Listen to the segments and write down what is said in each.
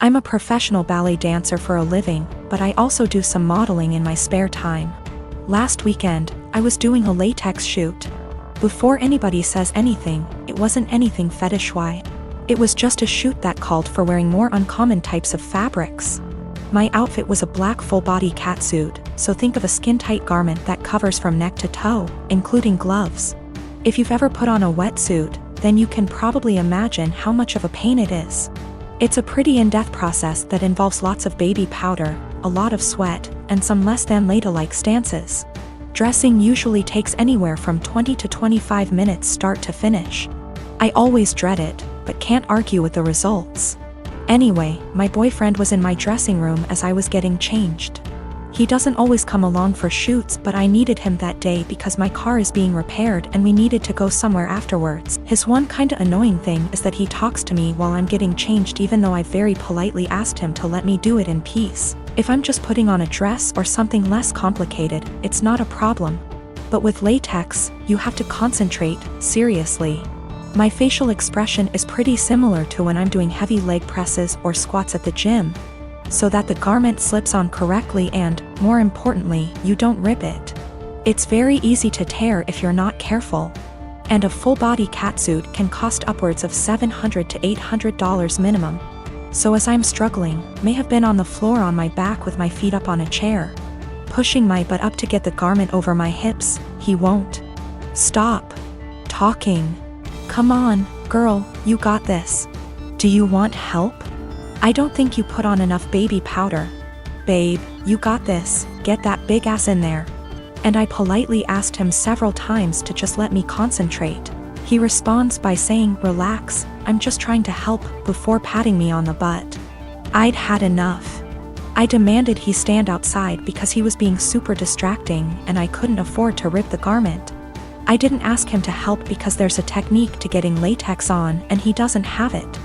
I'm a professional ballet dancer for a living, but I also do some modeling in my spare time. Last weekend, I was doing a latex shoot. Before anybody says anything, it wasn't anything fetish-wise. It was just a shoot that called for wearing more uncommon types of fabrics. My outfit was a black full-body catsuit, so think of a skin-tight garment that covers from neck to toe, including gloves. If you've ever put on a wetsuit, then you can probably imagine how much of a pain it is. It's a pretty in-depth process that involves lots of baby powder, a lot of sweat, and some less than ladylike stances. Dressing usually takes anywhere from 20 to 25 minutes start to finish. I always dread it, but can't argue with the results. Anyway, my boyfriend was in my dressing room as I was getting changed. He doesn't always come along for shoots, but I needed him that day because my car is being repaired and we needed to go somewhere afterwards. His one kinda annoying thing is that he talks to me while I'm getting changed even though I very politely asked him to let me do it in peace. If I'm just putting on a dress or something less complicated, it's not a problem. But with latex, you have to concentrate, seriously. My facial expression is pretty similar to when I'm doing heavy leg presses or squats at the gym, so that the garment slips on correctly and, more importantly, you don't rip it. It's very easy to tear if you're not careful. And a full-body catsuit can cost upwards of $700 to $800 minimum. So as I'm struggling, may have been on the floor on my back with my feet up on a chair, pushing my butt up to get the garment over my hips, he won't stop talking. Come on, girl, you got this. Do you want help? I don't think you put on enough baby powder. Babe, you got this, get that big ass in there. And I politely asked him several times to just let me concentrate. He responds by saying, relax, I'm just trying to help, before patting me on the butt. I'd had enough. I demanded he stand outside because he was being super distracting and I couldn't afford to rip the garment. I didn't ask him to help because there's a technique to getting latex on and he doesn't have it.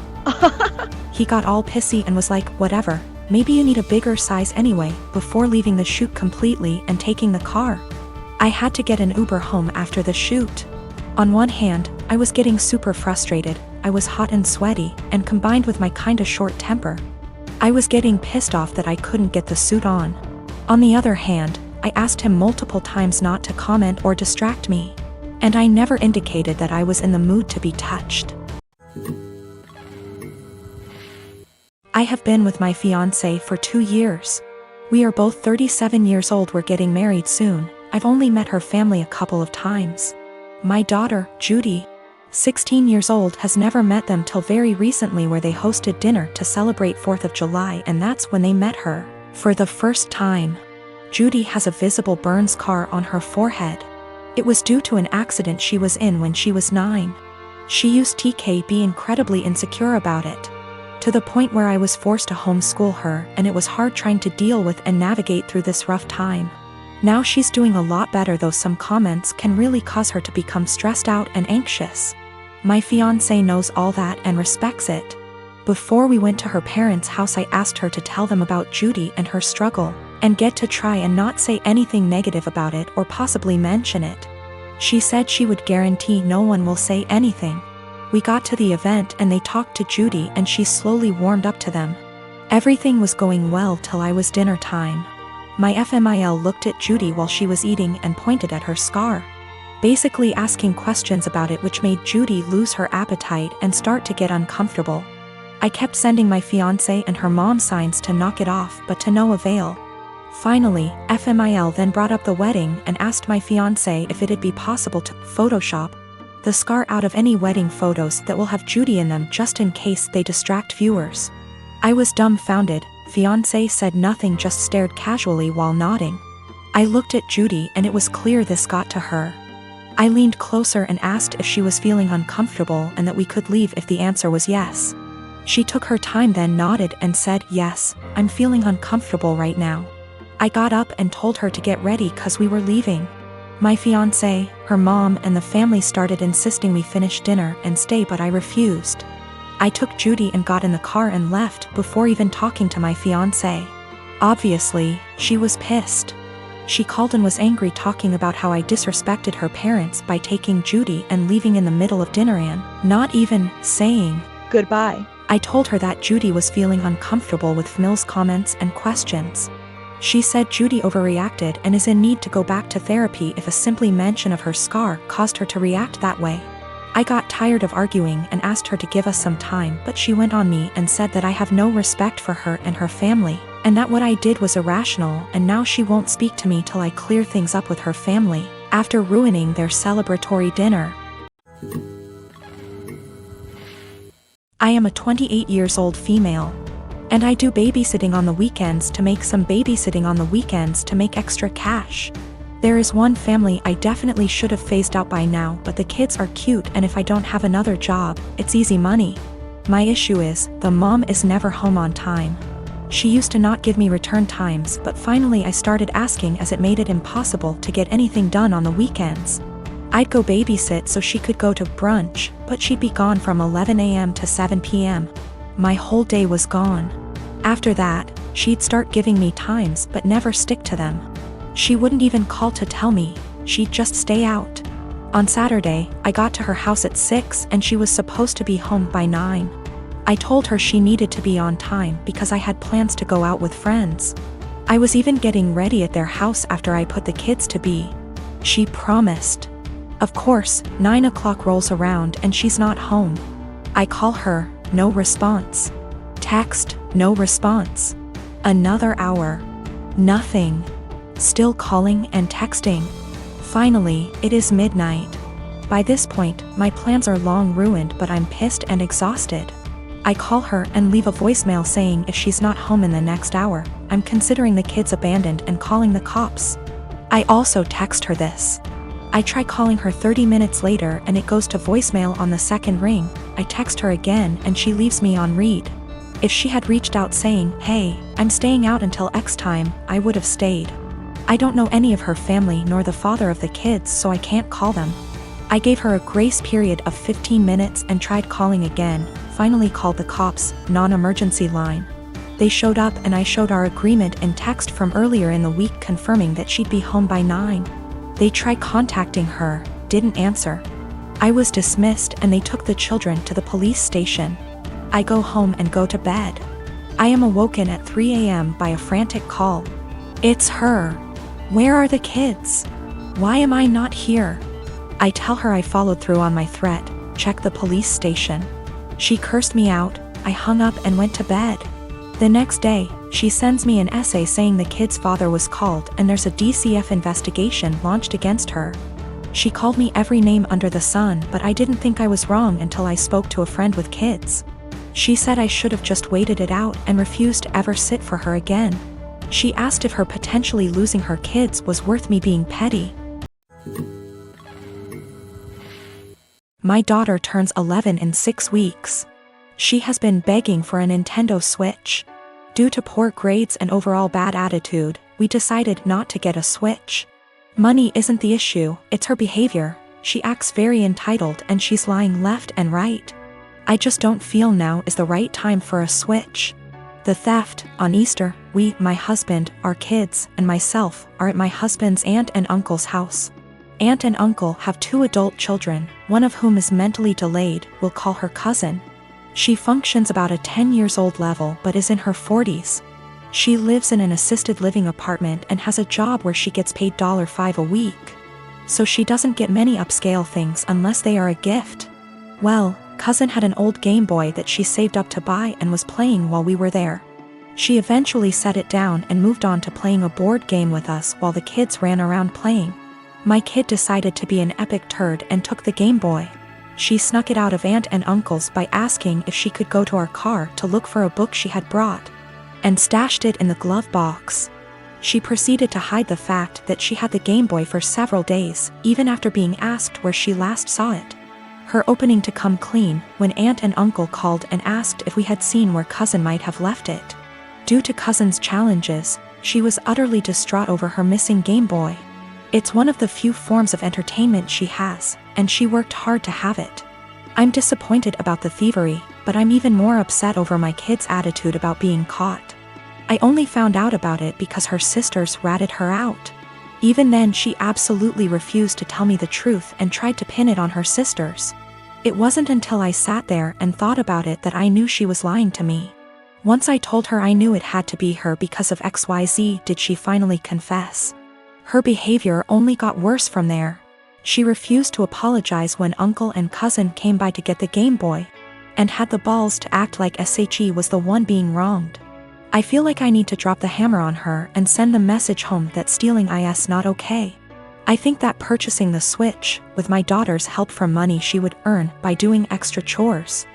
He got all pissy and was like, whatever, maybe you need a bigger size anyway, before leaving the shoot completely and taking the car. I had to get an Uber home after the shoot. On one hand, I was getting super frustrated, I was hot and sweaty, and combined with my kinda short temper, I was getting pissed off that I couldn't get the suit on. On the other hand, I asked him multiple times not to comment or distract me. And I never indicated that I was in the mood to be touched. I have been with my fiancé for 2 years. We are both 37 years old, we're getting married soon. I've only met her family a couple of times. My daughter, Judy, 16 years old, has never met them till very recently where they hosted dinner to celebrate 4th of July and that's when they met her for the first time. Judy has a visible burn scar on her forehead. It was due to an accident she was in when she was 9. She used to be incredibly insecure about it, to the point where I was forced to homeschool her and it was hard trying to deal with and navigate through this rough time. Now she's doing a lot better, though some comments can really cause her to become stressed out and anxious. My fiancé knows all that and respects it. Before we went to her parents' house, I asked her to tell them about Judy and her struggle, and get to try and not say anything negative about it or possibly mention it. She said she would guarantee no one will say anything. We got to the event and they talked to Judy and she slowly warmed up to them. Everything was going well till I was dinner time. My FMIL looked at Judy while she was eating and pointed at her scar, basically asking questions about it, which made Judy lose her appetite and start to get uncomfortable. I kept sending my fiancé and her mom signs to knock it off, but to no avail. Finally, FMIL then brought up the wedding and asked my fiancé if it'd be possible to Photoshop the scar out of any wedding photos that will have Judy in them just in case they distract viewers. I was dumbfounded. Fiancé said nothing, just stared casually while nodding. I looked at Judy and it was clear this got to her. I leaned closer and asked if she was feeling uncomfortable and that we could leave if the answer was yes. She took her time, then nodded and said, yes, I'm feeling uncomfortable right now. I got up and told her to get ready cause we were leaving. My fiancé, her mom and the family started insisting we finish dinner and stay, but I refused. I took Judy and got in the car and left before even talking to my fiancé. Obviously, she was pissed. She called and was angry, talking about how I disrespected her parents by taking Judy and leaving in the middle of dinner and not even saying goodbye. I told her that Judy was feeling uncomfortable with Mill's comments and questions. She said Judy overreacted and is in need to go back to therapy if a simply mention of her scar caused her to react that way. I got tired of arguing and asked her to give us some time, but she went on me and said that I have no respect for her and her family, and that what I did was irrational, and now she won't speak to me till I clear things up with her family, after ruining their celebratory dinner. I am a 28 years old female. And I do babysitting on the weekends to make extra cash. There is one family I definitely should have phased out by now, but the kids are cute, and if I don't have another job, it's easy money. My issue is, the mom is never home on time. She used to not give me return times, but finally I started asking as it made it impossible to get anything done on the weekends. I'd go babysit so she could go to brunch, but she'd be gone from 11 a.m. to 7 p.m. My whole day was gone. After that, she'd start giving me times but never stick to them. She wouldn't even call to tell me, she'd just stay out. On Saturday, I got to her house at 6 and she was supposed to be home by 9. I told her she needed to be on time because I had plans to go out with friends. I was even getting ready at their house after I put the kids to bed. She promised. Of course, 9 o'clock rolls around and she's not home. I call her, no response. Text, no response. Another hour. Nothing. Still calling and texting. Finally, it is midnight. By this point, my plans are long ruined, but I'm pissed and exhausted. I call her and leave a voicemail saying if she's not home in the next hour, I'm considering the kids abandoned and calling the cops. I also text her this. I try calling her 30 minutes later and it goes to voicemail on the second ring. I text her again and she leaves me on read. If she had reached out saying, hey, I'm staying out until X time, I would have stayed. I don't know any of her family nor the father of the kids, so I can't call them. I gave her a grace period of 15 minutes and tried calling again, finally called the cops, non-emergency line. They showed up and I showed our agreement in text from earlier in the week confirming that she'd be home by 9. They tried contacting her, didn't answer. I was dismissed and they took the children to the police station. I go home and go to bed. I am awoken at 3 a.m. by a frantic call. It's her. Where are the kids? Why am I not here? I tell her I followed through on my threat, check the police station. She cursed me out, I hung up and went to bed. The next day, she sends me an essay saying the kid's father was called and there's a DCF investigation launched against her. She called me every name under the sun, but I didn't think I was wrong until I spoke to a friend with kids. She said I should have just waited it out and refused to ever sit for her again. She asked if her potentially losing her kids was worth me being petty. My daughter turns 11 in 6 weeks. She has been begging for a Nintendo Switch. Due to poor grades and overall bad attitude, we decided not to get a Switch. Money isn't the issue, it's her behavior. She acts very entitled and she's lying left and right. I just don't feel now is the right time for a Switch. The theft, on Easter, we, my husband, our kids, and myself, are at my husband's aunt and uncle's house. Aunt and uncle have 2 adult children, one of whom is mentally delayed, we'll call her cousin. She functions about a 10 years old level but is in her 40s. She lives in an assisted living apartment and has a job where she gets paid $5 a week. So she doesn't get many upscale things unless they are a gift. Well, cousin had an old Game Boy that she saved up to buy and was playing while we were there. She eventually set it down and moved on to playing a board game with us while the kids ran around playing. My kid decided to be an epic turd and took the Game Boy. She snuck it out of aunt and uncle's by asking if she could go to our car to look for a book she had brought, and stashed it in the glove box. She proceeded to hide the fact that she had the Game Boy for several days, even after being asked where she last saw it. Her opening to come clean when aunt and uncle called and asked if we had seen where cousin might have left it. Due to cousin's challenges, she was utterly distraught over her missing Game Boy. It's one of the few forms of entertainment she has, and she worked hard to have it. I'm disappointed about the thievery, but I'm even more upset over my kid's attitude about being caught. I only found out about it because her sisters ratted her out. Even then she absolutely refused to tell me the truth and tried to pin it on her sisters. It wasn't until I sat there and thought about it that I knew she was lying to me. Once I told her I knew it had to be her because of XYZ, did she finally confess. Her behavior only got worse from there. She refused to apologize when uncle and cousin came by to get the Game Boy, and had the balls to act like SHE was the one being wronged. I feel like I need to drop the hammer on her and send the message home that stealing is not okay. I think that purchasing the Switch, with my daughter's help from money she would earn by doing extra chores,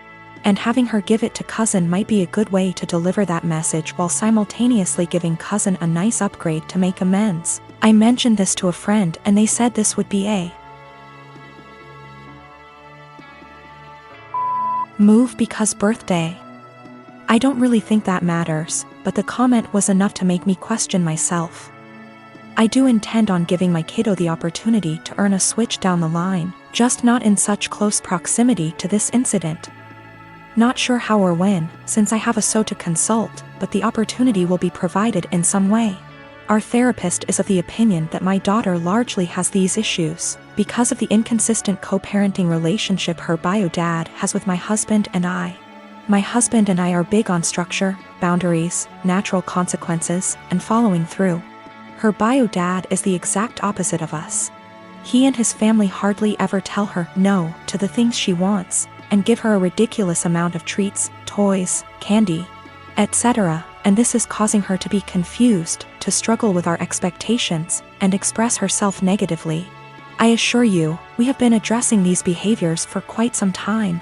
and having her give it to cousin might be a good way to deliver that message while simultaneously giving cousin a nice upgrade to make amends. I mentioned this to a friend and they said this would be a move because birthday. I don't really think that matters, but the comment was enough to make me question myself. I do intend on giving my kiddo the opportunity to earn a Switch down the line, just not in such close proximity to this incident. Not sure how or when, since I have a SO to consult, but the opportunity will be provided in some way. Our therapist is of the opinion that my daughter largely has these issues because of the inconsistent co-parenting relationship her bio dad has with my husband and I. My husband and I are big on structure, boundaries, natural consequences, and following through. Her bio dad is the exact opposite of us. He and his family hardly ever tell her no to the things she wants, and give her a ridiculous amount of treats, toys, candy, etc., and this is causing her to be confused, to struggle with our expectations, and express herself negatively. I assure you, we have been addressing these behaviors for quite some time.